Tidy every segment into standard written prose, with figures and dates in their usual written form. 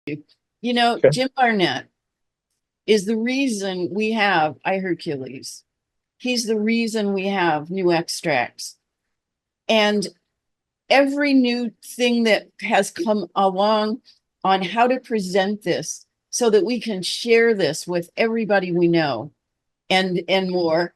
You know, Okay. Jim Barnett is the reason we have I Hercules. He's the reason we have new extracts. And every new thing that has come along on how to present this so that we can share this with everybody we know and more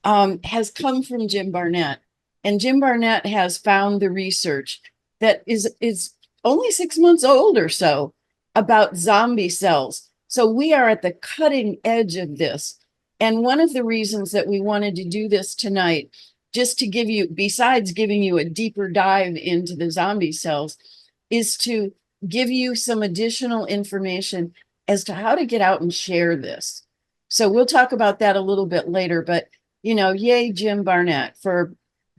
has come from Jim Barnett. And Jim Barnett has found the research that is only 6 months old or so about zombie cells. So we are at the cutting edge of this. And one of the reasons that we wanted to do this tonight, just to give you, besides giving you a deeper dive into the zombie cells, is to give you some additional information as to how to get out and share this. So we'll talk about that a little bit later, but yay, Jim Barnett, for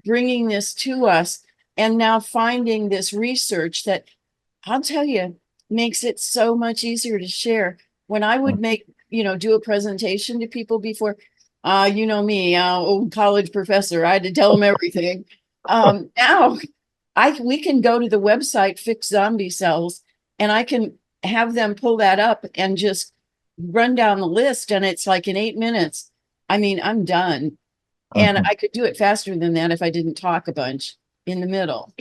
bringing this to us and now finding this research that I'll tell you makes it so much easier to share. When I would do a presentation to people before, you know me, old college professor, I had to tell them everything. Now we can go to the website, Fix Zombie Cells, and I can have them pull that up and just run down the list. And it's like in 8 minutes, I mean, I'm done. And Mhm. I could do it faster than that if I didn't talk a bunch in the middle.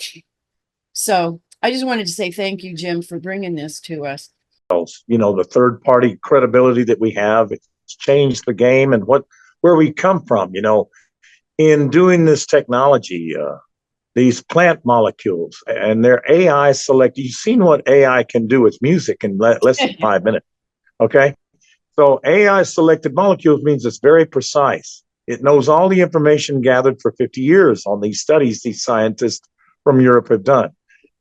So I just wanted to say thank you, Jim, for bringing this to us. The third party credibility that we have, it's changed the game and where we come from, in doing this technology, these plant molecules and their AI select. You've seen what AI can do with music in less than 5 minutes. Okay. So AI selected molecules means it's very precise. It knows all the information gathered for 50 years on these studies these scientists from Europe have done.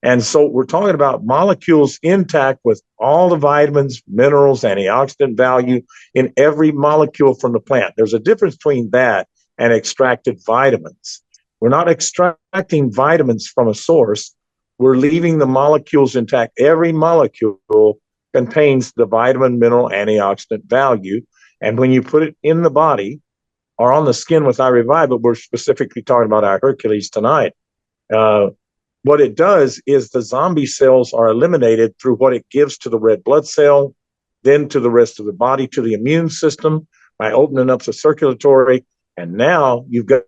And so we're talking about molecules intact with all the vitamins, minerals, antioxidant value in every molecule from the plant. There's a difference between that and extracted vitamins. We're not extracting vitamins from a source. We're leaving the molecules intact. Every molecule contains the vitamin, mineral, antioxidant value. And when you put it in the body or on the skin with iRevive, but we're specifically talking about our Hercules tonight, uh, what it does is the zombie cells are eliminated through what it gives to the red blood cell, then to the rest of the body, to the immune system by opening up the circulatory. And now you've got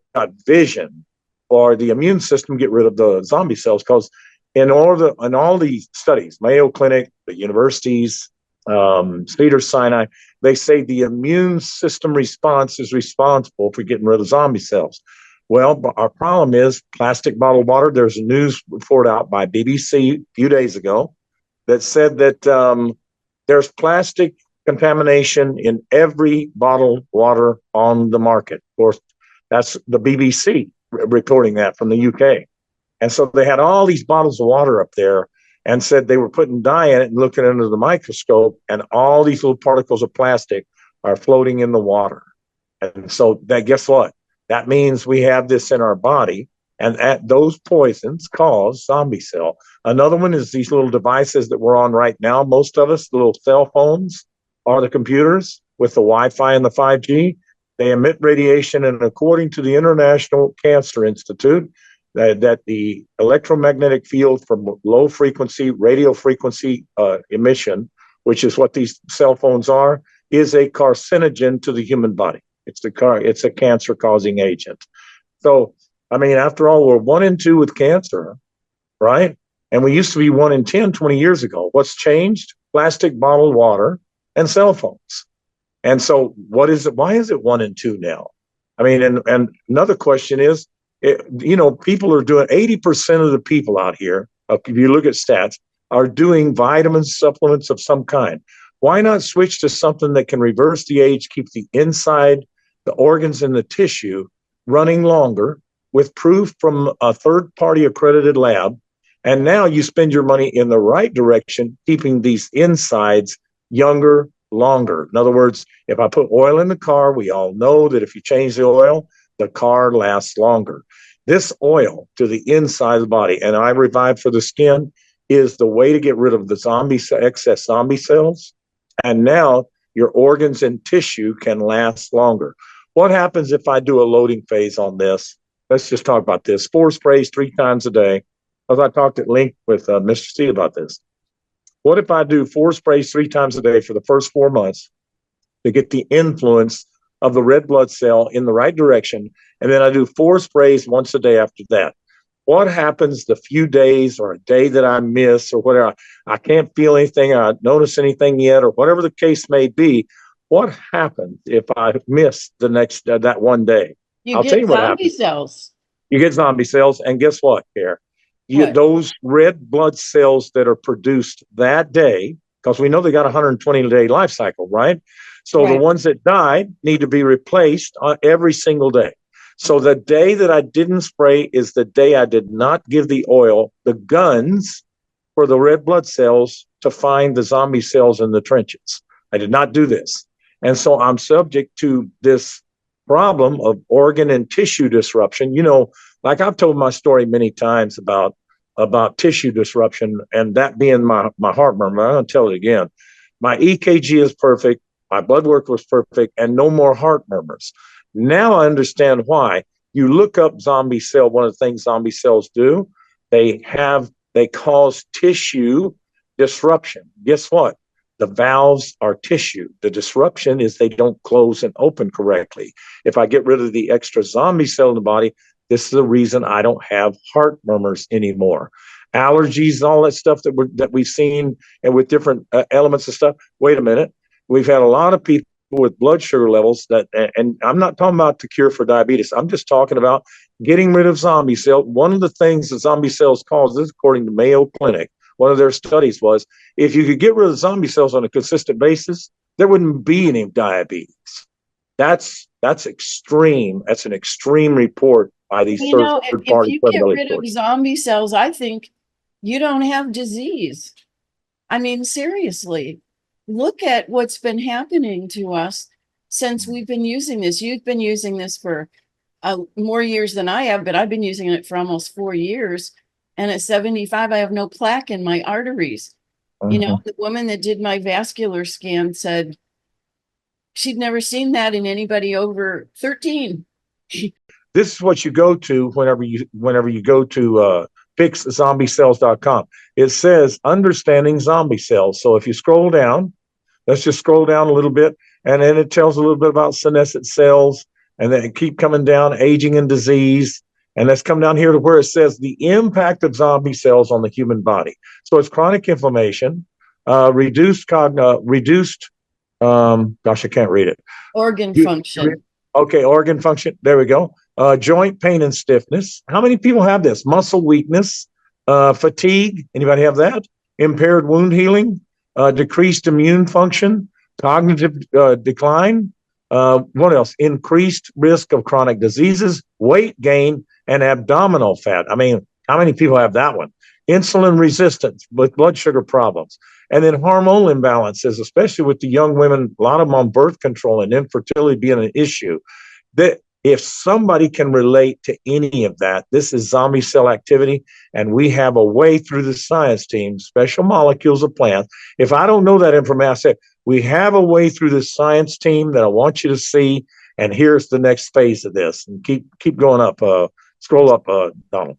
vision for the immune system, get rid of the zombie cells. Because in all these studies, Mayo Clinic, the universities, Cedars-Sinai, they say the immune system response is responsible for getting rid of zombie cells. Well, our problem is plastic bottled water. There's a news report out by BBC a few days ago that said that there's plastic contamination in every bottled water on the market. Of course, that's the BBC reporting that from the UK. And so they had all these bottles of water up there and said they were putting dye in it and looking under the microscope, and all these little particles of plastic are floating in the water. And so that, guess what? That means we have this in our body, and those poisons cause zombie cell. Another one is these little devices that we're on right now. Most of us, the little cell phones or the computers with the Wi-Fi and the 5G, they emit radiation. And according to the International Cancer Institute, that the electromagnetic field from low frequency radio frequency emission, which is what these cell phones are, is a carcinogen to the human body. It's a cancer causing agent. So, I mean, after all, we're 1 in 2 with cancer, right? And we used to be 1 in 10 20 years ago. What's changed? Plastic bottled water and cell phones. And so what is it? Why is it 1 in 2 now? I mean, and another question is, people are doing 80% of the people out here, if you look at stats, are doing vitamin supplements of some kind. Why not switch to something that can reverse the age, keep the inside, the organs and the tissue running longer with proof from a third party accredited lab? And now you spend your money in the right direction, keeping these insides younger, longer. In other words, if I put oil in the car, we all know that if you change the oil, the car lasts longer. This oil to the inside of the body, and iRevive for the skin, is the way to get rid of the excess zombie cells. And now your organs and tissue can last longer. What happens if I do a loading phase on this? Let's just talk about this. 4 sprays 3 times a day. As I talked at length with Mr. C about this. What if I do 4 sprays 3 times a day for the first 4 months to get the influence of the red blood cell in the right direction, and then I do 4 sprays once a day after that? What happens the few days or a day that I miss or whatever? I can't feel anything, I don't notice anything yet, or whatever the case may be. What happens if I miss the next that one day? You I'll tell get you what zombie happens. cells. You get zombie cells, and guess what, Care? You get What? those red blood cells that are produced that day, because we know they got a 120-day life cycle, right? So the Right. ones that died need to be replaced every single day. So the day that I didn't spray is the day I did not give the oil, the guns for the red blood cells to find the zombie cells in the trenches. I did not do this. And so I'm subject to this problem of organ and tissue disruption. Like I've told my story many times about tissue disruption and that being my heart murmur. I'm going to tell it again. My EKG is perfect. My blood work was perfect and no more heart murmurs. Now I understand why. You look up zombie cell. One of the things zombie cells do, they cause tissue disruption. Guess what? The valves are tissue. The disruption is they don't close and open correctly. If I get rid of the extra zombie cell in the body, this is the reason I don't have heart murmurs anymore. Allergies, all that stuff that we've seen, and with different elements of stuff. Wait a minute, we've had a lot of people with blood sugar levels and I'm not talking about the cure for diabetes. I'm just talking about getting rid of zombie cells. One of the things that zombie cells cause, this according to Mayo Clinic, one of their studies was, if you could get rid of zombie cells on a consistent basis, there wouldn't be any diabetes. That's extreme. That's an extreme report by these third If party you get credibility rid of sources. zombie cells, I think you don't have disease. I mean, seriously, look at what's been happening to us since we've been using this. You've been using this for more years than I have, but I've been using it for almost 4 years. And at 75, I have no plaque in my arteries. The woman that did my vascular scan said she'd never seen that in anybody over 13. This is what you go to whenever you go to fixzombiecells.com. It says understanding zombie cells. So if you scroll down, let's just scroll down a little bit, and then it tells a little bit about senescent cells, and then keep coming down, aging and disease. And let's come down here to where it says the impact of zombie cells on the human body. So it's chronic inflammation, reduced, gosh, I can't read it. Organ function. Okay, organ function. There we go. Joint pain and stiffness. How many people have this? Muscle weakness, fatigue. Anybody have that? Impaired wound healing, decreased immune function, cognitive decline. What else? Increased risk of chronic diseases, weight gain, and abdominal fat. I mean, how many people have that one? Insulin resistance with blood sugar problems. And then hormonal imbalances, especially with the young women, a lot of them on birth control and infertility being an issue. That if somebody can relate to any of that, this is zombie cell activity, and we have a way through the science team, special molecules of plants. If I don't know that information, I say, we have a way through the science team that I want you to see, and here's the next phase of this. And keep going up, scroll up, Donald.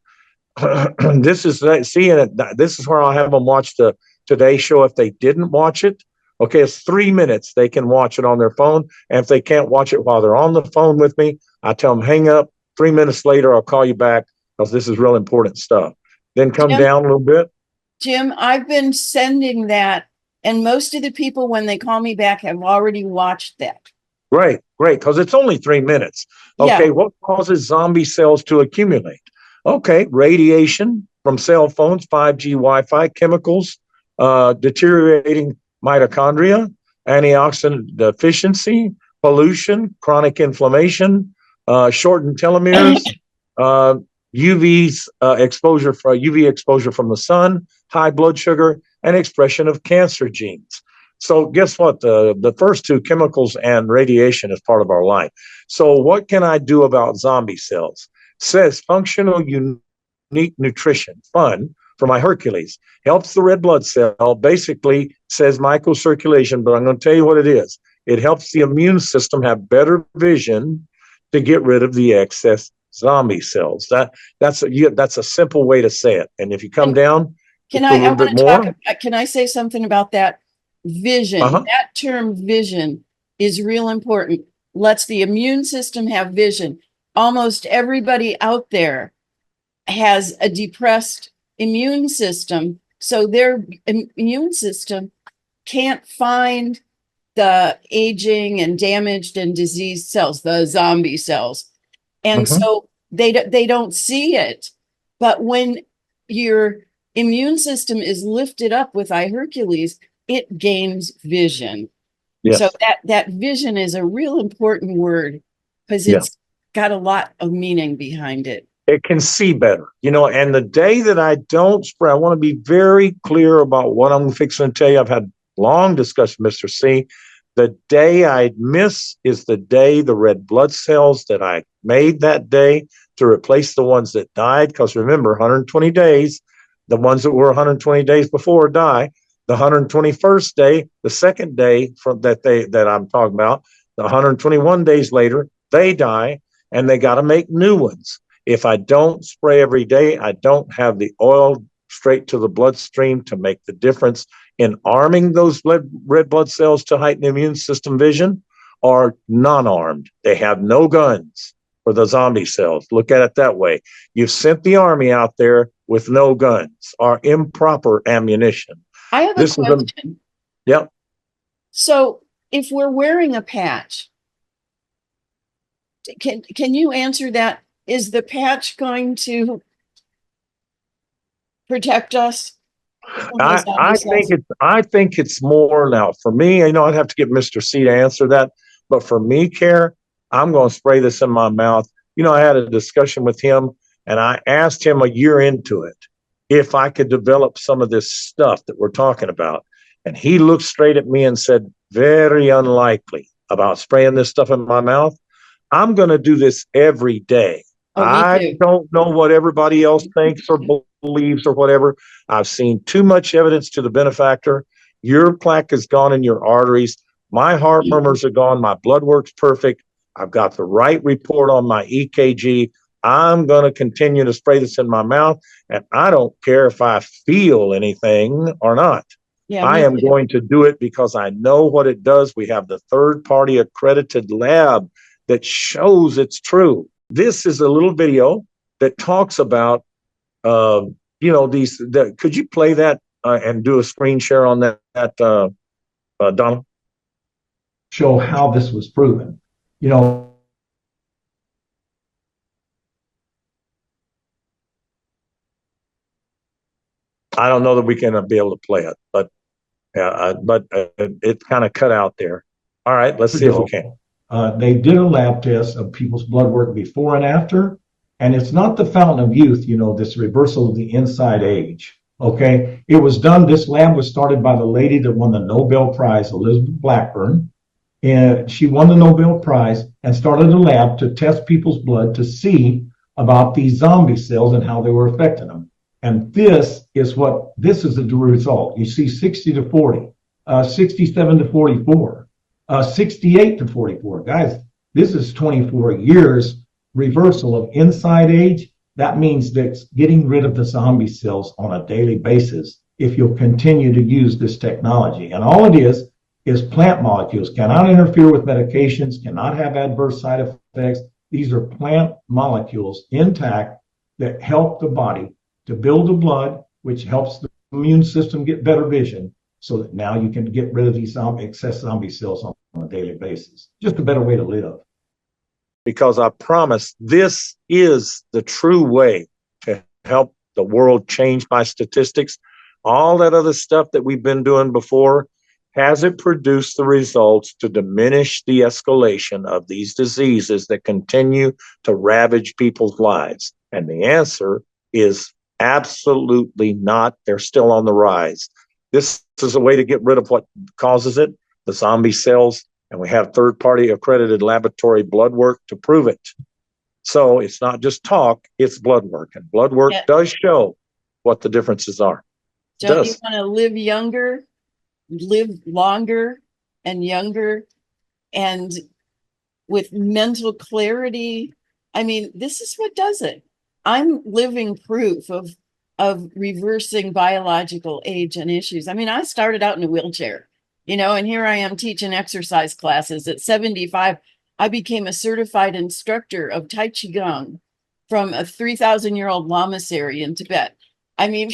This is seeing it. This is where I'll have them watch the Today Show if they didn't watch it. Okay, it's 3 minutes. They can watch it on their phone. And if they can't watch it while they're on the phone with me, I tell them, hang up. 3 minutes later, I'll call you back because this is real important stuff. Then come down a little bit. Jim, I've been sending that, and most of the people, when they call me back, have already watched that. Great, because it's only 3 minutes. Okay, what causes zombie cells to accumulate? Okay, radiation from cell phones, 5G Wi-Fi, chemicals, deteriorating mitochondria, antioxidant deficiency, pollution, chronic inflammation, shortened telomeres, UV exposure from the sun, high blood sugar, and expression of cancer genes. So guess what? The first two, chemicals and radiation, is part of our life. So what can I do about zombie cells? Says functional unique nutrition, fun, for my Hercules. Helps the red blood cell, basically says microcirculation, but I'm going to tell you what it is. It helps the immune system have better vision to get rid of the excess zombie cells. That's a simple way to say it. And if you come down, Can Just a I little want bit to talk, more. can I say something about that? Vision, Uh-huh. that term vision is real important. Lets the immune system have vision. Almost everybody out there has a depressed immune system, so their immune system can't find the aging and damaged and diseased cells, the zombie cells. And Mhm. so they don't see it. But when your immune system is lifted up with iHercules, it gains vision. So Yes. that vision is a real important word because Yeah. it's got a lot of meaning behind it. It can see better, and the day that I don't spray, I want to be very clear about what I'm fixing to tell you. I've had long discussion, Mr. C. The day I miss is the day the red blood cells that I made that day to replace the ones that died. Because remember, 120 days, the ones that were 120 days before die. The 121st day, the second day from that I'm talking about, the 121 days later, they die, and they got to make new ones. If I don't spray every day, I don't have the oil straight to the bloodstream to make the difference in arming those red blood cells to heighten the immune system vision, or non-armed. They have no guns for the zombie cells. Look at it that way. You've sent the army out there with no guns or improper ammunition. I have a This is a, question. yeah. So if we're wearing a patch, can you answer that? Is the patch going to protect us from the zombie cells? I think it's more now for me. I'd have to get Mr. C to answer that, but for me, Care, I'm going to spray this in my mouth. I had a discussion with him, and I asked him a year into it if I could develop some of this stuff that we're talking about, and he looked straight at me and said, "Very unlikely about spraying this stuff in my mouth. I'm going to do this every day. Oh, me I too. don't know what everybody else thinks or believes or whatever. I've seen too much evidence to the benefactor. Your plaque is gone in your arteries. My heart murmurs are gone. My blood work's perfect. I've got the right report on my EKG. I'm going to continue to spray this in my mouth, and I don't care if I feel anything or not. Yeah, I me am too. going to do it because I know what it does. We have the third party accredited lab that shows it's true. This is a little video that talks about, these. Could you play that and do a screen share on that, Donald? Show how this was proven. You know, I don't know that we can be able to play it, but it kind of cut out there. All right, let's see if we can. They did a lab test of people's blood work before and after, and it's not the fountain of youth, this reversal of the inside age. Okay, it was done. This lab was started by the lady that won the Nobel Prize, Elizabeth Blackburn, and she won the Nobel Prize and started a lab to test people's blood to see about these zombie cells and how they were affecting them. And this is the result. You see 60 to 40, 67 to 44, 68 to 44. Guys, this is 24 years reversal of inside age. That means that's getting rid of the zombie cells on a daily basis if you'll continue to use this technology. And all it is plant molecules, cannot interfere with medications, cannot have adverse side effects. These are plant molecules intact that help the body to build the blood, which helps the immune system get better vision, so that now you can get rid of these excess zombie cells on a daily basis. Just a better way to live. Because I promise this is the true way to help the world change by statistics. All that other stuff that we've been doing before, has it produced the results to diminish the escalation of these diseases that continue to ravage people's lives? And the answer is absolutely not. They're still on the rise. This is a way to get rid of what causes it, the zombie cells, and we have third-party accredited laboratory blood work to prove it. So it's not just talk, it's blood work. And blood work does show what the differences are. Don't you want to live younger, live longer and younger, and with mental clarity? I mean, this is what does it. I'm living proof of of reversing biological age and issues. I mean, I started out in a wheelchair, and here I am teaching exercise classes at 75. I became a certified instructor of Tai Chi Gong from a 3,000-year-old lamasery in Tibet. I mean,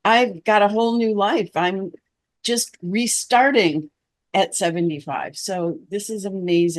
I've got a whole new life. I'm just restarting at 75. So this is amazing.